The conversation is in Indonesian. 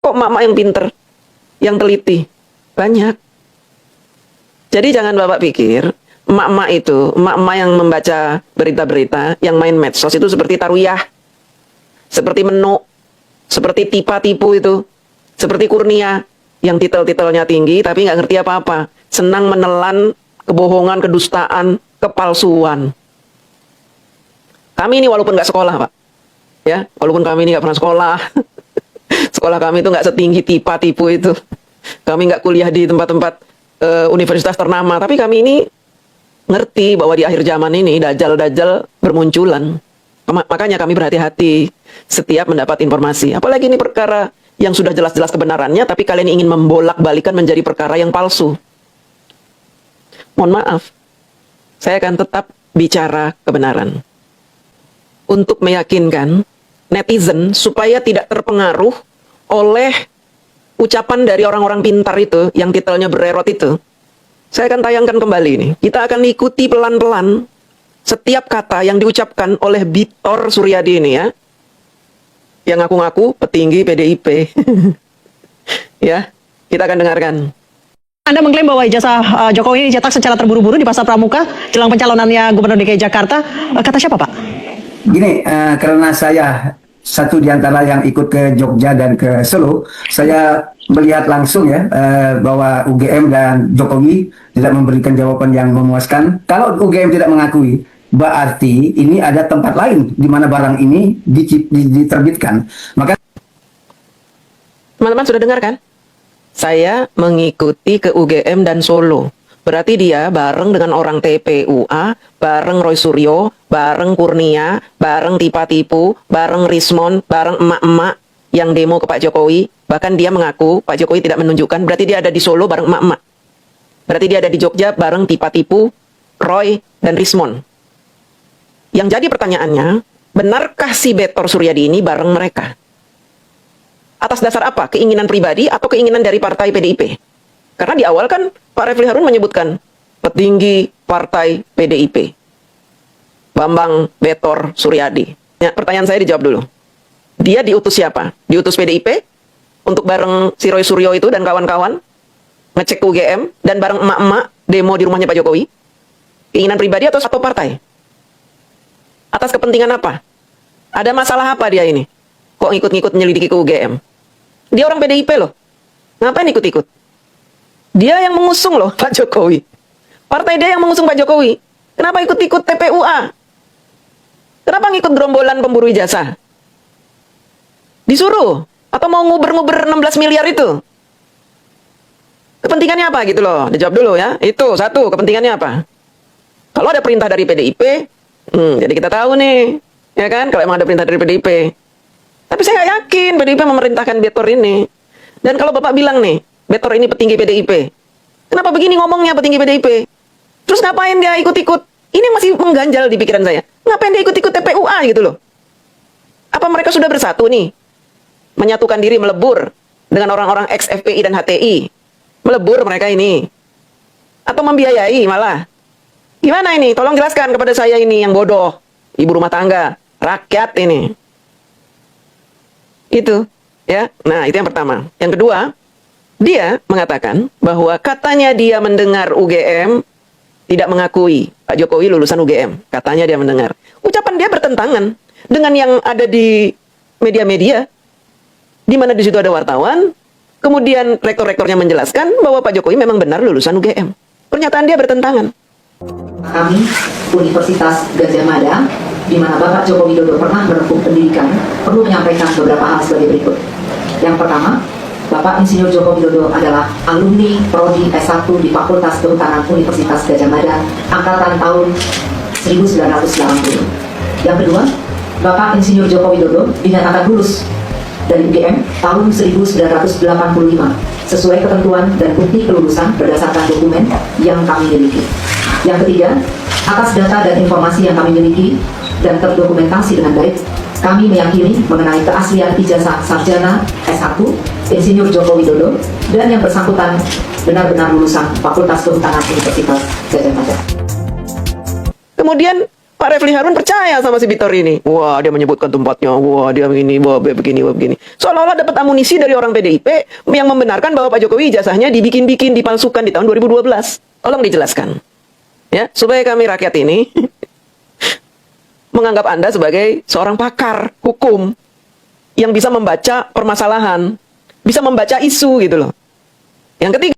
kok emak-emak yang pinter, yang teliti. Banyak. Jadi jangan Bapak pikir, emak-emak itu, emak-emak yang membaca berita-berita, yang main medsos itu seperti Tarwiyah, seperti Menuk, seperti Tipa-Tipu itu, seperti Kurnia, yang titel-titelnya tinggi, tapi nggak ngerti apa-apa. Senang menelan kebohongan, kedustaan, kepalsuan. Kami ini walaupun nggak sekolah, Pak. Ya, walaupun kami ini nggak pernah sekolah. Sekolah kami itu nggak setinggi Tipa-Tipu itu. Kami nggak kuliah di tempat-tempat universitas ternama, tapi kami ini ngerti bahwa di akhir zaman ini dajjal-dajjal bermunculan. Makanya kami berhati-hati setiap mendapat informasi. Apalagi ini perkara yang sudah jelas-jelas kebenarannya, tapi kalian ingin membolak-balikan menjadi perkara yang palsu. Mohon maaf, saya akan tetap bicara kebenaran. Untuk meyakinkan netizen supaya tidak terpengaruh oleh ucapan dari orang-orang pintar itu, yang titelnya bererot itu. Saya akan tayangkan kembali ini. Kita akan ikuti pelan-pelan setiap kata yang diucapkan oleh Bitor Suryadi ini ya. Yang ngaku-ngaku petinggi PDIP. Ya, kita akan dengarkan. Anda mengklaim bahwa ijazah Jokowi ini dicetak secara terburu-buru di Pasar Pramuka jelang pencalonannya Gubernur DKI Jakarta. Kata siapa, Pak? Gini, karena saya satu di antara yang ikut ke Jogja dan ke Solo, saya melihat langsung ya bahwa UGM dan Jokowi tidak memberikan jawaban yang memuaskan. Kalau UGM tidak mengakui, berarti ini ada tempat lain di mana barang ini diterbitkan. Maka teman-teman sudah dengar kan? Saya mengikuti ke UGM dan Solo. Berarti dia bareng dengan orang TPUA, bareng Roy Suryo, bareng Kurnia, bareng Tipa-Tipu, bareng Rismon, bareng emak-emak yang demo ke Pak Jokowi. Bahkan dia mengaku Pak Jokowi tidak menunjukkan, berarti dia ada di Solo bareng emak-emak. Berarti dia ada di Jogja bareng Tipa-Tipu, Roy, dan Rismon. Yang jadi pertanyaannya, benarkah si Bitor Suryadi ini bareng mereka? Atas dasar apa? Keinginan pribadi atau keinginan dari partai PDIP? Karena di awal kan Pak Refli Harun menyebutkan petinggi partai PDIP, Bambang Bitor Suryadi. Ya, pertanyaan saya dijawab dulu. Dia diutus siapa? Diutus PDIP untuk bareng si Roy Suryo itu dan kawan-kawan ngecek ke UGM dan bareng emak-emak demo di rumahnya Pak Jokowi. Keinginan pribadi atau satu partai? Atas kepentingan apa? Ada masalah apa dia ini? Kok ngikut-ngikut menyelidiki ke UGM? Dia orang PDIP loh. Ngapain ikut-ikut? Dia yang mengusung loh Pak Jokowi. Partai dia yang mengusung Pak Jokowi. Kenapa ikut-ikut TPUA? Kenapa ngikut gerombolan pemburu ijazah? Disuruh? Atau mau nguber-nguber 16 miliar itu? Kepentingannya apa gitu loh? Dijawab dulu ya. Itu satu, kepentingannya apa? Kalau ada perintah dari PDIP, jadi kita tahu nih. Ya kan? Kalau emang ada perintah dari PDIP. Tapi saya nggak yakin PDIP memerintahkan Bitor ini. Dan kalau Bapak bilang nih, Bitor ini petinggi PDIP. Kenapa begini ngomongnya petinggi PDIP? Terus ngapain dia ikut-ikut? Ini masih mengganjal di pikiran saya. Ngapain dia ikut-ikut TPUA gitu loh? Apa mereka sudah bersatu nih? Menyatukan diri, melebur dengan orang-orang ex-FPI dan HTI. Melebur mereka ini. Atau membiayai malah. Gimana ini? Tolong jelaskan kepada saya ini yang bodoh. Ibu rumah tangga. Rakyat ini. Itu. Ya. Nah, itu yang pertama. Yang kedua, dia mengatakan bahwa katanya dia mendengar UGM tidak mengakui Pak Jokowi lulusan UGM. Katanya dia mendengar. Ucapan dia bertentangan dengan yang ada di media-media, di mana di situ ada wartawan, kemudian rektor-rektornya menjelaskan bahwa Pak Jokowi memang benar lulusan UGM. Pernyataan dia bertentangan. Kami, Universitas Gadjah Mada, di mana Bapak Joko Widodo pernah menempuh pendidikan, perlu menyampaikan beberapa hal sebagai berikut. Yang pertama, Bapak Insinyur Joko Widodo adalah alumni Prodi S1 di Fakultas Kehutanan Universitas Gadjah Mada, angkatan tahun 1980. Yang kedua, Bapak Insinyur Joko Widodo dinyatakan lulus dari UGM tahun 1985 sesuai ketentuan dan bukti kelulusan berdasarkan dokumen yang kami miliki. Yang ketiga, atas data dan informasi yang kami miliki dan terdokumentasi dengan baik, kami meyakini mengenai keaslian ijazah sarjana S1 Insinyur Joko Widodo dan yang bersangkutan benar-benar lulusan Fakultas Kehutanan Universitas Gadjah Mada. Kemudian Pak Refli Harun percaya sama si Bitor ini. Wah, dia menyebutkan tempatnya. Wah, dia begini, wah, begini, wah, begini. Seolah-olah dapat amunisi dari orang PDIP yang membenarkan bahwa Pak Jokowi ijazahnya dibikin-bikin, dipalsukan di tahun 2012. Tolong dijelaskan. Ya, supaya kami rakyat ini menganggap Anda sebagai seorang pakar hukum yang bisa membaca permasalahan, bisa membaca isu gitu loh. Yang ketiga,